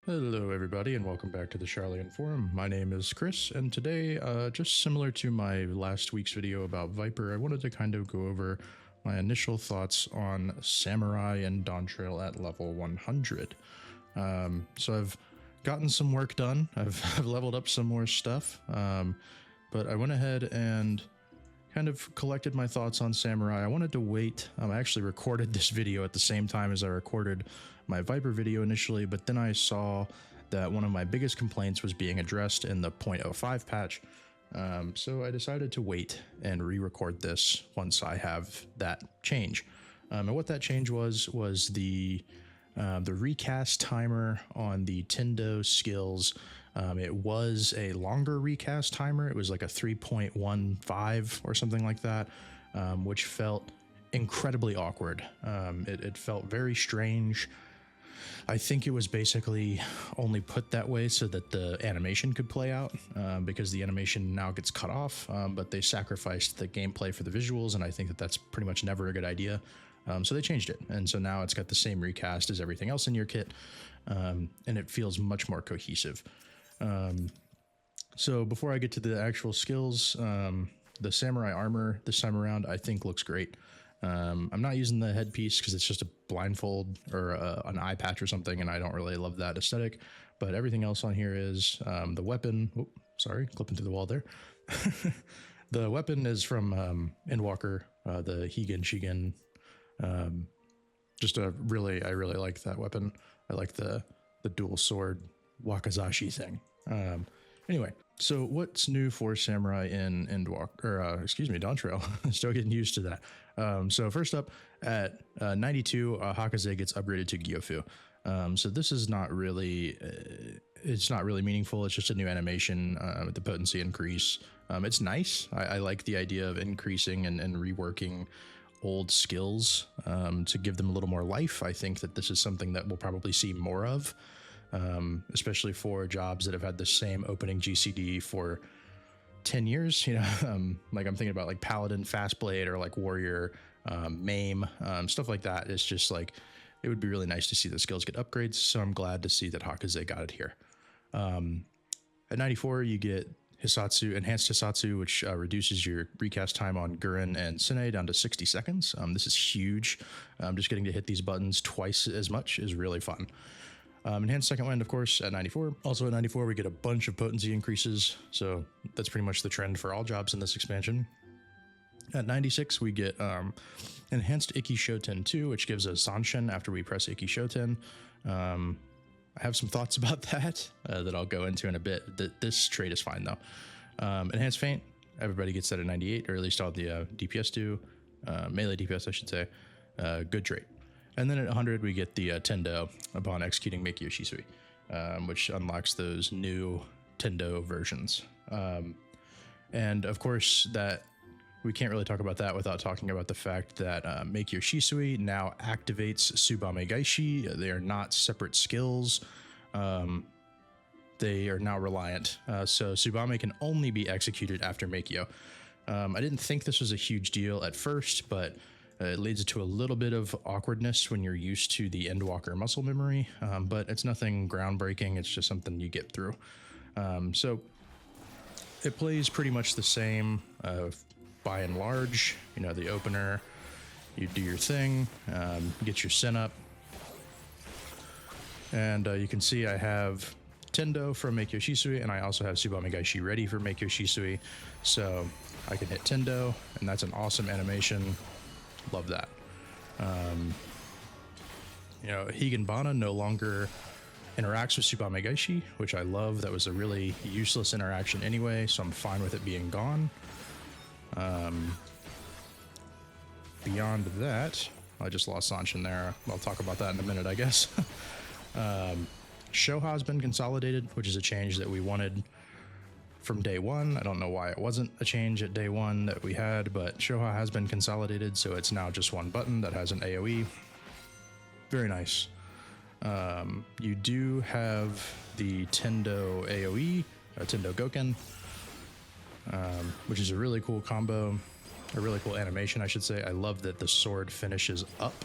Hello, everybody, and welcome back to the Sharlayan Forum. My name is Chris, and today, just similar to my last week's video about Viper, I wanted to kind of go over my initial thoughts on Samurai and Dawntrail at level 100. So I've gotten some work done. I've leveled up some more stuff, but I went ahead and kind of collected my thoughts on Samurai. I wanted to wait. I actually recorded this video at the same time as I recorded my Viper video initially, but then I saw that one of my biggest complaints was being addressed in the 0.05 patch. So I decided to wait and re-record this once I have that change. And what that change was the recast timer on the Tendo skills. It was a longer recast timer. It was like a 3.15 or something like that, which felt incredibly awkward. It felt very strange. I think it was basically only put that way so that the animation could play out, because the animation now gets cut off, but they sacrificed the gameplay for the visuals, and I think that that's pretty much never a good idea. So they changed it, and so now it's got the same recast as everything else in your kit, and it feels much more cohesive. So before I get to the actual skills, the samurai armor this time around I think looks great. I'm not using the headpiece because it's just a blindfold or an eye patch or something, and I don't really love that aesthetic, but everything else on here is the weapon. Oh, sorry, clipping through the wall there. The weapon is from Endwalker, the Higan Shigen. I really like that weapon. I like the dual sword Wakazashi thing. Anyway, so what's new for Samurai in Dawntrail? Still getting used to that. So first up, at 92, Hakaze gets upgraded to Gyofu. So this is not really, it's not really meaningful. It's just a new animation with the potency increase. It's nice. I like the idea of increasing and reworking old skills to give them a little more life. I think that this is something that we'll probably see more of. Especially for jobs that have had the same opening GCD for 10 years, like I'm thinking about like Paladin, Fastblade, or like Warrior, Maim, stuff like that. It's just like, it would be really nice to see the skills get upgrades. So I'm glad to see that Hakaze got it here. At 94, you get enhanced Hisatsu, which reduces your recast time on Gurren and Sine down to 60 seconds. This is huge. Just getting to hit these buttons twice as much is really fun. Enhanced Second Wind, of course, at 94. Also at 94, we get a bunch of potency increases, so that's pretty much the trend for all jobs in this expansion. At 96, we get Enhanced Ikki Shoten 2, which gives us Zanshin after we press Ikki Shoten. I have some thoughts about that that I'll go into in a bit. This trait is fine, though. Enhanced Feint, everybody gets that at 98, or at least all the DPS do. Melee DPS, I should say. Good trait. And then at 100, we get the Tendo upon executing Meikyo Shisui, which unlocks those new Tendo versions. And of course, that we can't really talk about that without talking about the fact that Meikyo Shisui now activates Tsubame Gaishi. They are not separate skills. They are now reliant. So Tsubame can only be executed after Meikyo. I didn't think this was a huge deal at first, but it leads to a little bit of awkwardness when you're used to the Endwalker muscle memory, but it's nothing groundbreaking. It's just something you get through. So it plays pretty much the same by and large. The opener, you do your thing, get your sin up, and you can see I have Tendo from Meikyo Shisui, and I also have Tsubame Gaishi ready for Meikyo Shisui, so I can hit Tendo, and that's an awesome animation. Love that. Higanbana no longer interacts with Tsubame Gaishi, which I love. That was a really useless interaction anyway, so I'm fine with it being gone. Beyond that, I just lost Zanshin there. I'll talk about that in a minute, I guess. Shoha has been consolidated, which is a change that we wanted from day one. I don't know why it wasn't a change at day one that we had, but Shoha has been consolidated, so it's now just one button that has an AoE. Very nice. You do have the Tendo AoE, Tendo Goken, which is a really cool combo, a really cool animation, I should say. I love that the sword finishes up.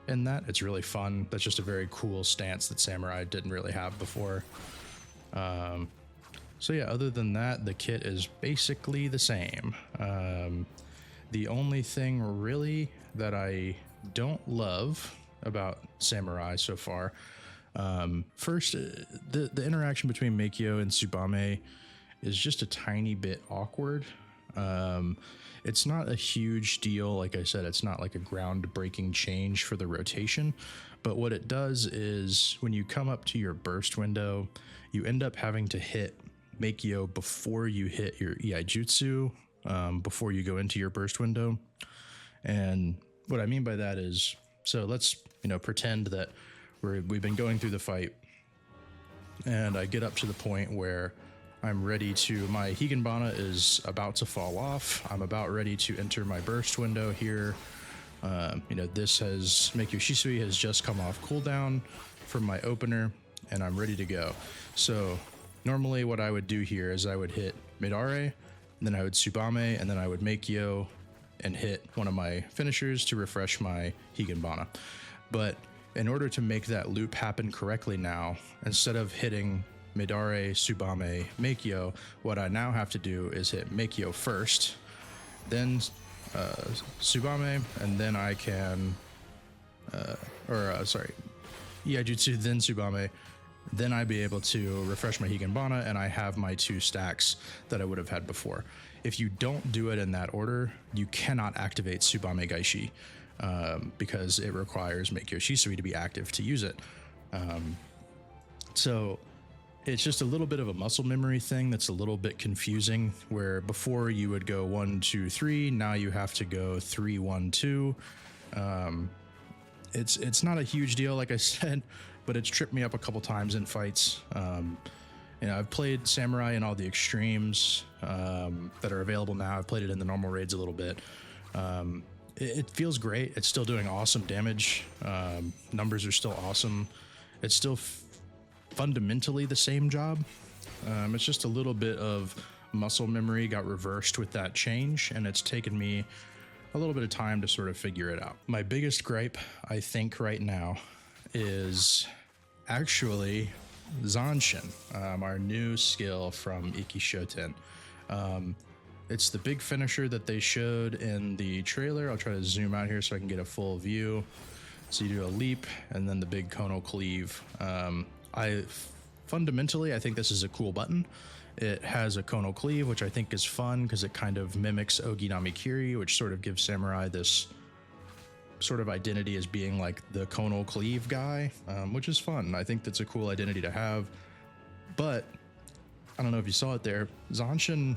in that. It's really fun. That's just a very cool stance that Samurai didn't really have before. So yeah, other than that, the kit is basically the same. The only thing really that I don't love about Samurai so far, first, the interaction between Meikyo and Tsubame is just a tiny bit awkward. It's not a huge deal. Like I said, it's not like a groundbreaking change for the rotation, but what it does is when you come up to your burst window, you end up having to hit Meikyo before you hit your Iaijutsu, before you go into your burst window. And what I mean by that is, so let's, pretend that we've been going through the fight and I get up to the point where I'm ready to, my Higanbana is about to fall off. I'm about ready to enter my burst window here. This has, Meikyo Shisui has just come off cooldown from my opener and I'm ready to go. So normally what I would do here is I would hit Midare, then I would Tsubame, and then I would Meikyo and hit one of my finishers to refresh my Higanbana. But in order to make that loop happen correctly now, instead of hitting Midare, Tsubame, Meikyo, what I now have to do is hit Meikyo first, then Tsubame, and then I can, Iaijutsu, then Tsubame, then I'd be able to refresh my Higanbana, and I have my 2 stacks that I would have had before. If you don't do it in that order, you cannot activate Tsubame Gaishi, because it requires Meikyo Shisui to be active to use it. So it's just a little bit of a muscle memory thing that's a little bit confusing, where before you would go 1, 2, 3, now you have to go 3, 1, 2. It's not a huge deal, like I said, but it's tripped me up a couple times in fights. I've played Samurai in all the extremes that are available now. I've played it in the normal raids a little bit. It feels great. It's still doing awesome damage. Numbers are still awesome. It's still fundamentally the same job. It's just a little bit of muscle memory got reversed with that change, and it's taken me a little bit of time to sort of figure it out. My biggest gripe, I think, right now is actually Zanshin, our new skill from Ikki Shoten. It's the big finisher that they showed in the trailer. I'll try to zoom out here so I can get a full view. So you do a leap and then the big Kono cleave. Fundamentally, I think this is a cool button. It has a Kono cleave, which I think is fun because it kind of mimics Ogi Namikiri, which sort of gives Samurai this sort of identity as being like the Kono cleave guy, which is fun. I think that's a cool identity to have. But I don't know if you saw it there, Zanshin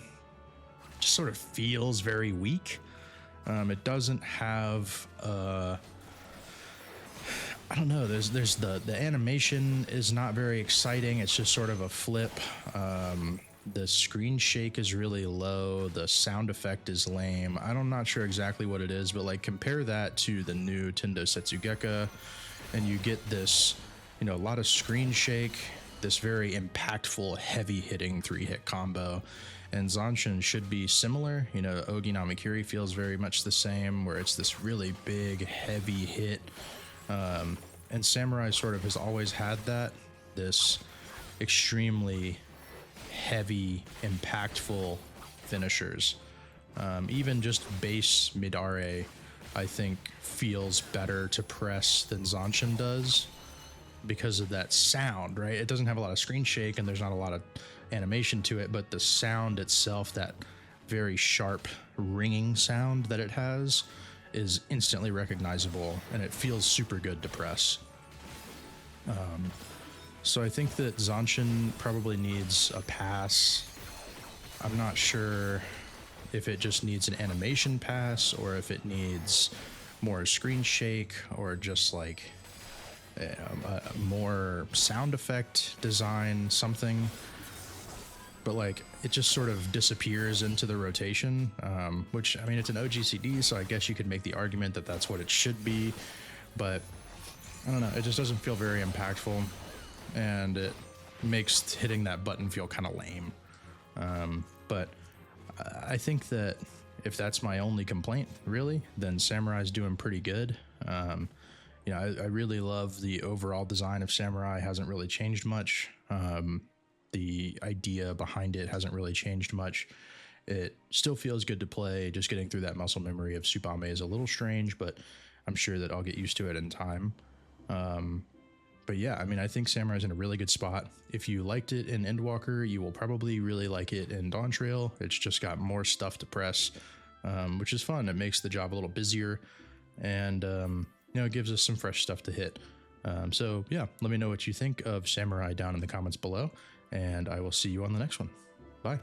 just sort of feels very weak. It doesn't have I don't know, there's the animation is not very exciting. It's just sort of a flip. The screen shake is really low. The sound effect is lame. I'm not sure exactly what it is, but like compare that to the new Tendo Setsugeka and you get this, a lot of screen shake, this very impactful, heavy hitting 3-hit combo. And Zanshin should be similar. Ogi Namikiri feels very much the same, where it's this really big, heavy hit. And Samurai sort of has always had this extremely heavy, impactful finishers. Even just base Midare, I think, feels better to press than Zanshin does because of that sound, right? It doesn't have a lot of screen shake and there's not a lot of animation to it, but the sound itself, that very sharp ringing sound that it has, is instantly recognizable and it feels super good to press. So I think that Zanshin probably needs a pass. I'm not sure if it just needs an animation pass or if it needs more screen shake or just like more sound effect design, something. But like it just sort of disappears into the rotation, which, I mean, it's an OGCD, so I guess you could make the argument that that's what it should be, but I don't know, it just doesn't feel very impactful, and it makes hitting that button feel kind of lame. But I think that if that's my only complaint, really, then Samurai's doing pretty good. you know, I really love the overall design of Samurai. It hasn't really changed much. The idea behind it hasn't really changed much. It still feels good to play. Just getting through that muscle memory of Tsubame is a little strange, but I'm sure that I'll get used to it in time. But yeah, I mean, I think Samurai's in a really good spot. If you liked it in Endwalker, you will probably really like it in Dawntrail. It's just got more stuff to press, which is fun. It makes the job a little busier, and you know, it gives us some fresh stuff to hit. So yeah, let me know what you think of Samurai down in the comments below, and I will see you on the next one. Bye.